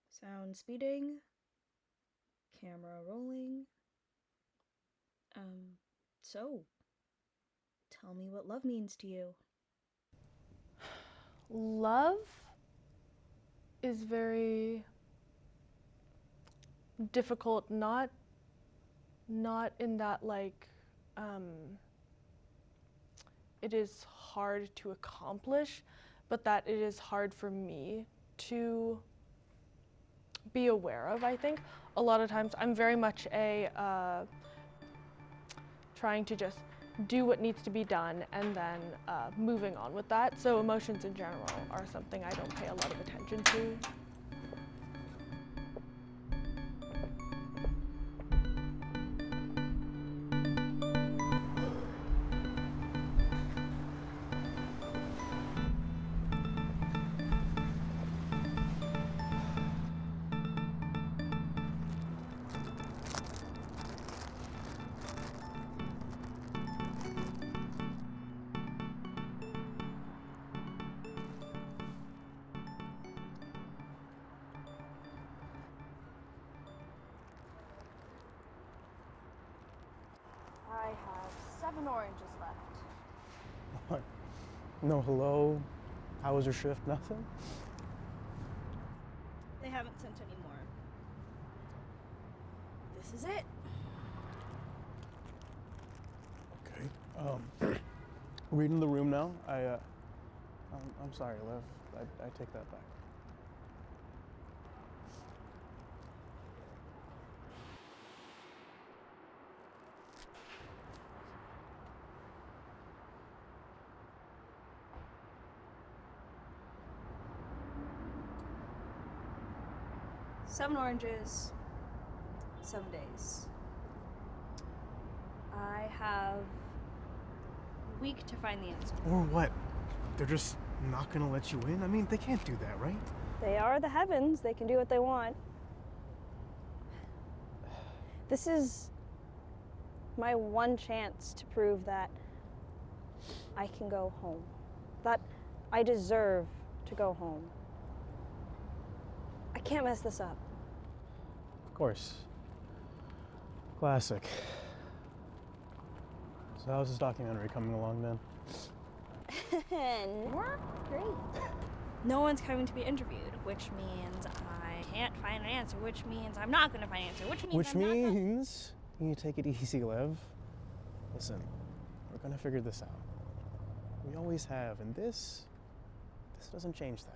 Sound speeding. Camera rolling. So, tell me what love means to you. Love is very difficult, not in that it is hard to accomplish, but that it is hard for me to be aware of, I think. A lot of times I'm very much trying to just do what needs to be done and then moving on with that. So emotions in general are something I don't pay a lot of attention to. I have 7 oranges left. What? No hello? How was your shift? Nothing? They haven't sent any more. This is it. Okay. Reading the room now. I'm sorry, Lev. I take that back. Seven oranges, 7 days. I have a week to find the answer. Or what? They're just not gonna let you in? I mean, they can't do that, right? They are the heavens. They can do what they want. This is my one chance to prove that I can go home. That I deserve to go home. I can't mess this up. Of course. Classic. So how's this documentary coming along then? Not great. No one's coming to be interviewed, which means I can't find an answer, which means I'm not going to find an answer, which means you take it easy, Lev. Listen, we're gonna figure this out. We always have, and this doesn't change that.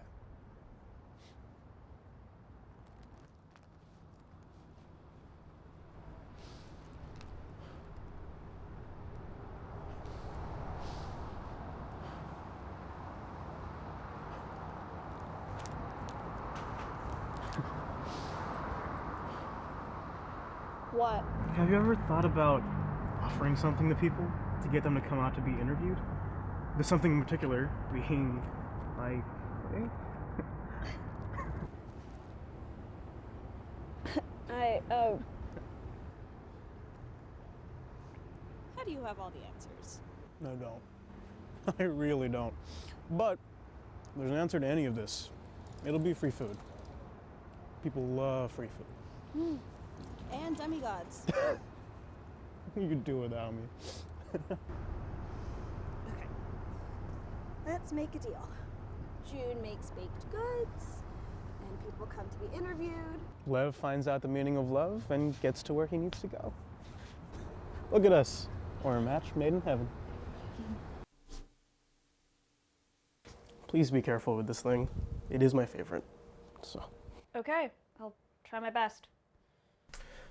What? Have you ever thought about offering something to people to get them to come out to be interviewed? There's something in particular being like, How do you have all the answers? No, don't. I really don't. But there's an answer to any of this. It'll be free food. People love free food. And demigods. You could do without me. Okay. Let's make a deal. June makes baked goods, and people come to be interviewed. Lev finds out the meaning of love and gets to where he needs to go. Look at us. We're a match made in heaven. Please be careful with this thing. It is my favorite. So. Okay, I'll try my best.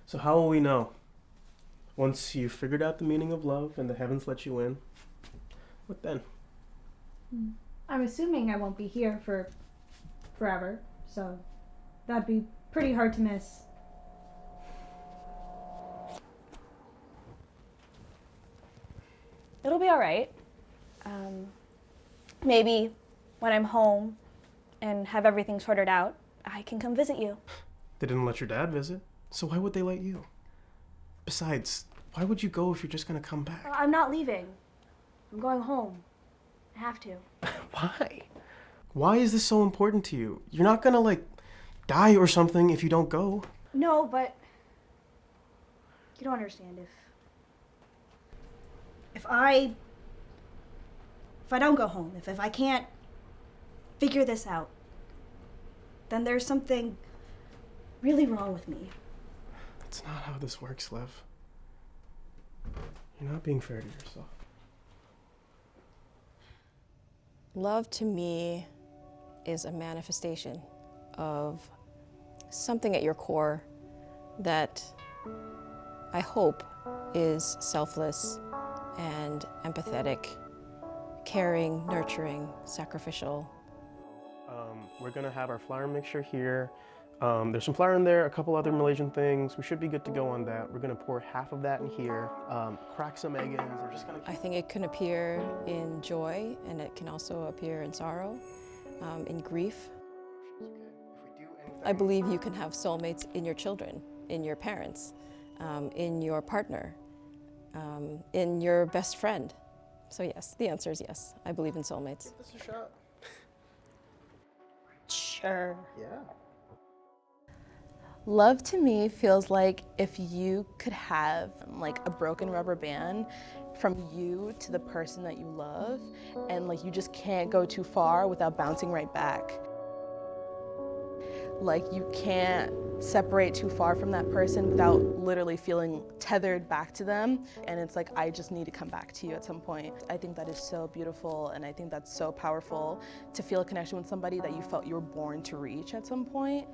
So how will we know? Once you've figured out the meaning of love and the heavens let you in, what then? I'm assuming I won't be here for forever, so that'd be pretty hard to miss. It'll be all right. Maybe when I'm home and have everything sorted out, I can come visit you. They didn't let your dad visit, so why would they let you? Besides, why would you go if you're just gonna come back? I'm not leaving. I'm going home. I have to. Why? Why is this so important to you? You're not gonna, like, die or something if you don't go. No, but you don't understand. If I don't go home, if I can't figure this out, then there's something really wrong with me. That's not how this works, Lev. You're not being fair to yourself. Love to me is a manifestation of something at your core that I hope is selfless and empathetic, caring, nurturing, sacrificial. We're gonna have our flour mixture here. There's some flour in there, a couple other Malaysian things. We should be good to go on that. We're gonna pour half of that in here, crack some egg in. We're just gonna I think it can appear in joy, and it can also appear in sorrow, in grief. I believe you can have soulmates in your children, in your parents, in your partner, in your best friend. So yes, the answer is yes. I believe in soulmates. Give this a shot. Sure. Yeah. Love to me feels like if you could have like a broken rubber band from you to the person that you love, and like you just can't go too far without bouncing right back. Like you can't separate too far from that person without literally feeling tethered back to them. And it's like, I just need to come back to you at some point. I think that is so beautiful, and I think that's so powerful to feel a connection with somebody that you felt you were born to reach at some point.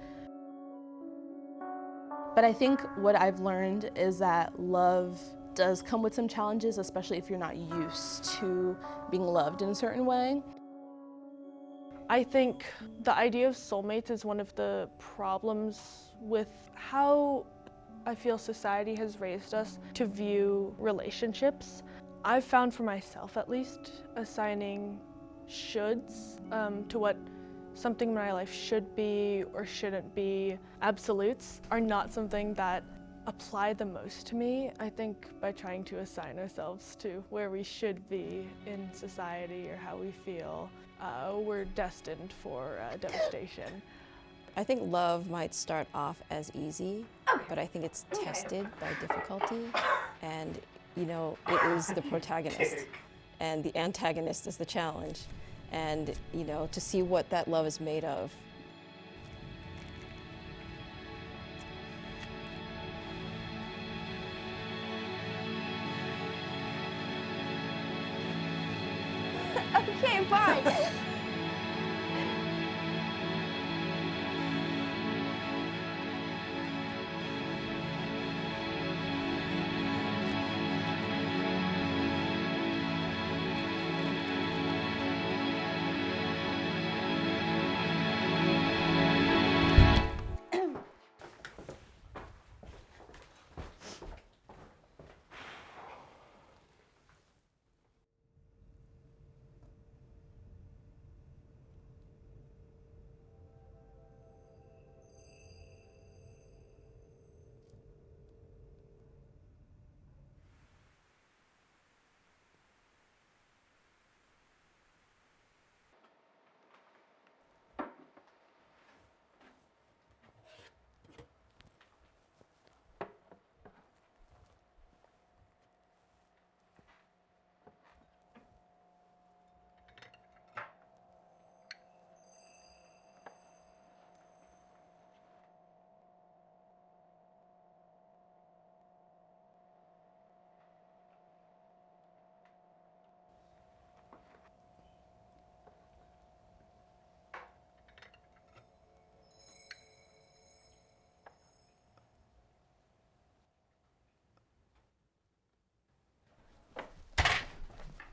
But I think what I've learned is that love does come with some challenges, especially if you're not used to being loved in a certain way. I think the idea of soulmates is one of the problems with how I feel society has raised us to view relationships. I've found for myself, at least, assigning shoulds to what something in my life should be or shouldn't be. Absolutes are not something that apply the most to me. I think by trying to assign ourselves to where we should be in society or how we feel, we're destined for devastation. I think love might start off as easy, but I think it's tested by difficulty. And, you know, it is the protagonist, and the antagonist is the challenge. And, you know, to see what that love is made of. Okay, fine.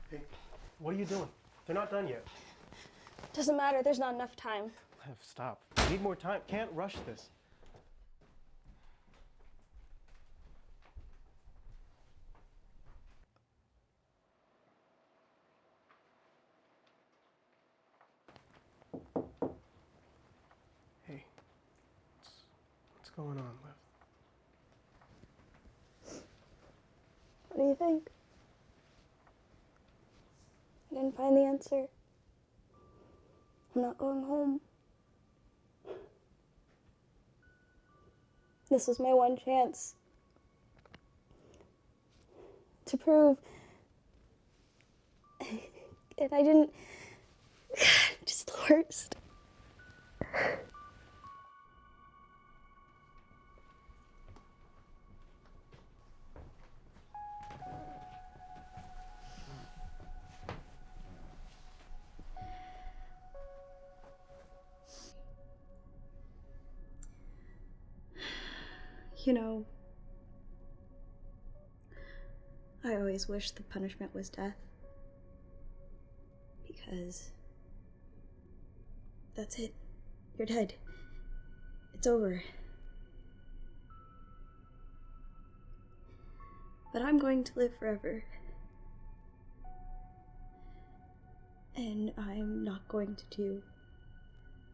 Hey, what are you doing? They're not done yet. Doesn't matter, there's not enough time. Lev, stop. We need more time. Can't rush this. Hey, what's going on, Lev? What do you think? You didn't find the answer? I'm not going home. This was my one chance to prove. And I didn't. Just the worst. You know, I always wished the punishment was death. Because that's it. You're dead. It's over. But I'm going to live forever. And I'm not going to do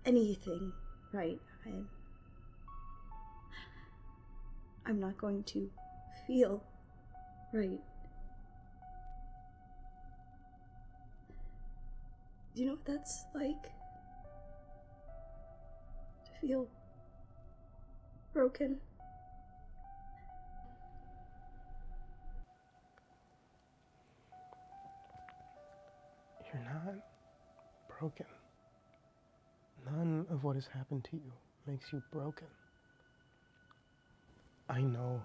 anything right. I'm not going to feel right. Do you know what that's like? To feel broken. You're not broken. None of what has happened to you makes you broken. I know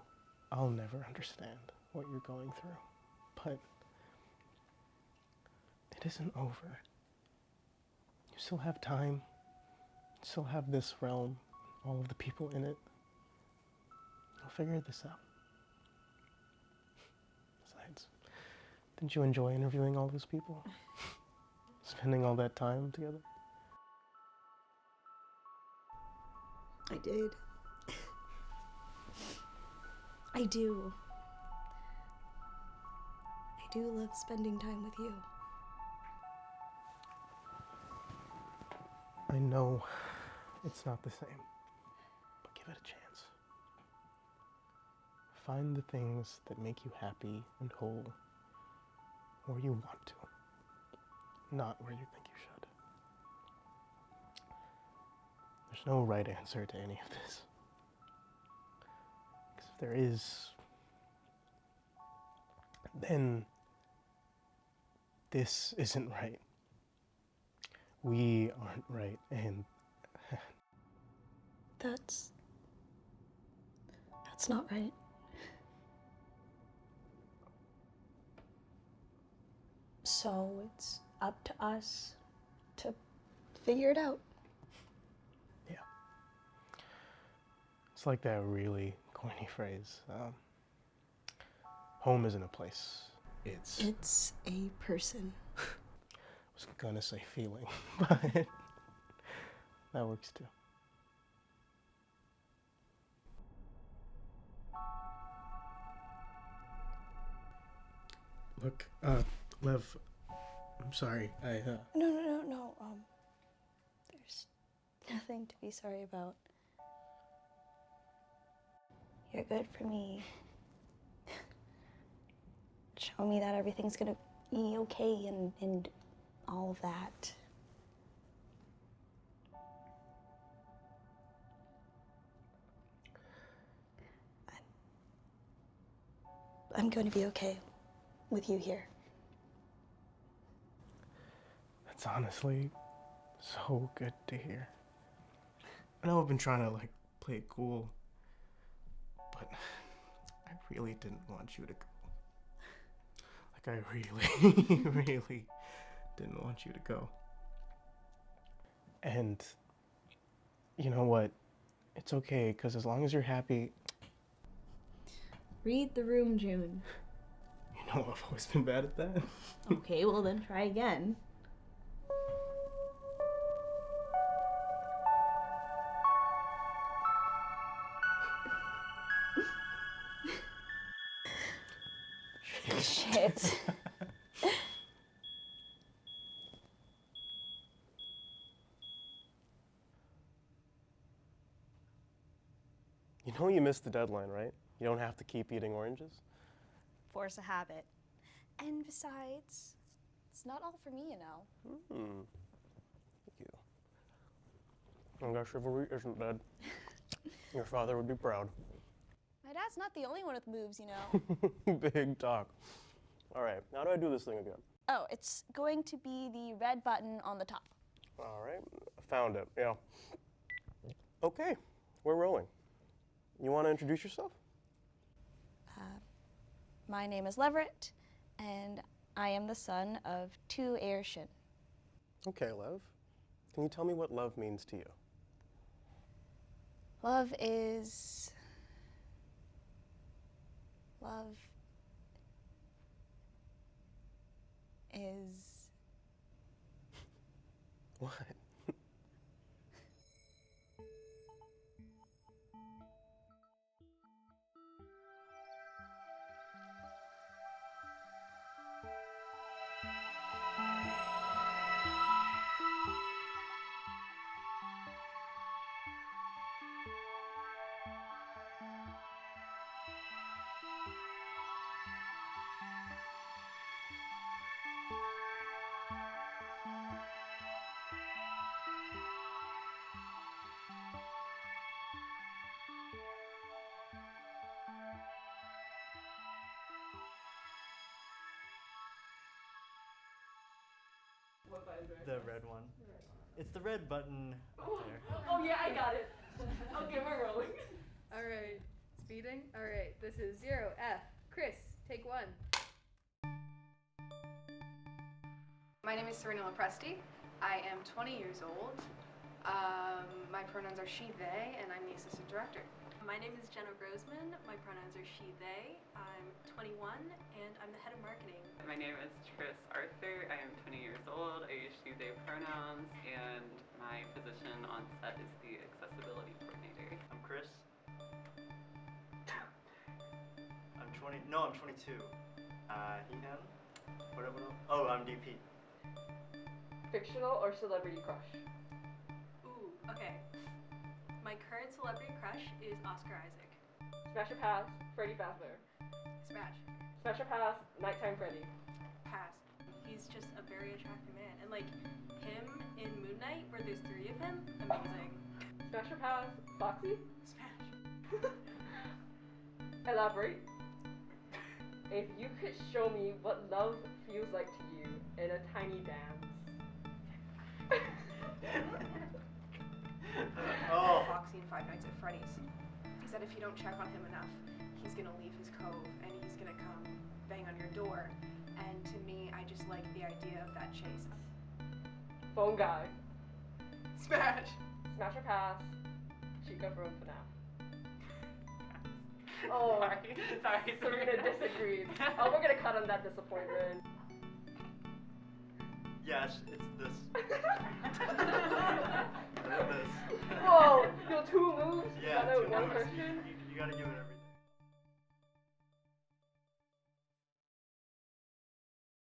I'll never understand what you're going through, but it isn't over. You still have time. You still have this realm, all of the people in it. You'll figure this out. Besides, didn't you enjoy interviewing all those people? Spending all that time together? I did. I do. I do love spending time with you. I know it's not the same, but give it a chance. Find the things that make you happy and whole where you want to, not where you think you should. There's no right answer to any of this. Because if there is, then this isn't right. We aren't right, and That's not right. So it's up to us to figure it out. yeah. It's like that really corny phrase. Home isn't a place. It's a person. I was gonna say feeling, but that works too. Look, Lev, I'm sorry. No. There's nothing to be sorry about. You're good for me. Show me that everything's gonna be okay and all of that. I'm going to be okay with you here. That's honestly so good to hear. I know I've been trying to play it cool, but I really didn't want you to go. I really, really didn't want you to go. And you know what? It's okay, because as long as you're happy. Read the room, June. You know, I've always been bad at that. Okay, well then try again. Shit. You know you missed the deadline, right? You don't have to keep eating oranges. Force a habit. And besides, it's not all for me, you know. Thank you. Oh gosh, chivalry isn't dead. Your father would be proud. My dad's not the only one with moves, you know. Big talk. All right, how do I do this thing again? Oh, it's going to be the red button on the top. All right, found it, yeah. Okay, we're rolling. You want to introduce yourself? My name is Leveret, and I am the son of 2 Aries. Okay, Lev. Can you tell me what love means to you? Love is... Love is... What? The red one. It's the red button up there. Oh yeah, I got it. Okay, we're rolling. All right, speeding. All right, this is 0F. Chris, take 1. My name is Sarina Lopresti. I am 20 years old. My pronouns are she, they, and I'm the assistant director. My name is Jenna Roseman. My pronouns are she, they. I'm 21 and I'm the head of marketing. My name is Tris Arthur. I am 20 years old. I use she, they pronouns, and my position on set is the accessibility coordinator. I'm Chris. I'm 20. No, I'm 22. Him? Whatever. Oh, I'm DP. Fictional or celebrity crush? Ooh, okay. My current celebrity crush is Oscar Isaac. Smash or pass, Freddy Fazbear. Smash. Smash or pass, Nighttime Freddy. Pass. He's just a very attractive man. And like him in Moon Knight, where there's 3 of him, amazing. Smash or pass, Foxy. Smash. Elaborate. If you could show me what love feels like to you in a tiny dance. Oh. Foxy in Five Nights at Freddy's. He said if you don't check on him enough, he's gonna leave his cove and he's gonna come bang on your door. And to me, I just like the idea of that chase. Phone guy. Smash. Smash or pass, Chica from FNAF. Oh, Sorry. Sarina disagreed. Oh, we're gonna cut on that disappointment. Yes, it's this. Whoa, yo, 2 moves? Yeah, Got it, 2 one moves. question? You gotta give it everything.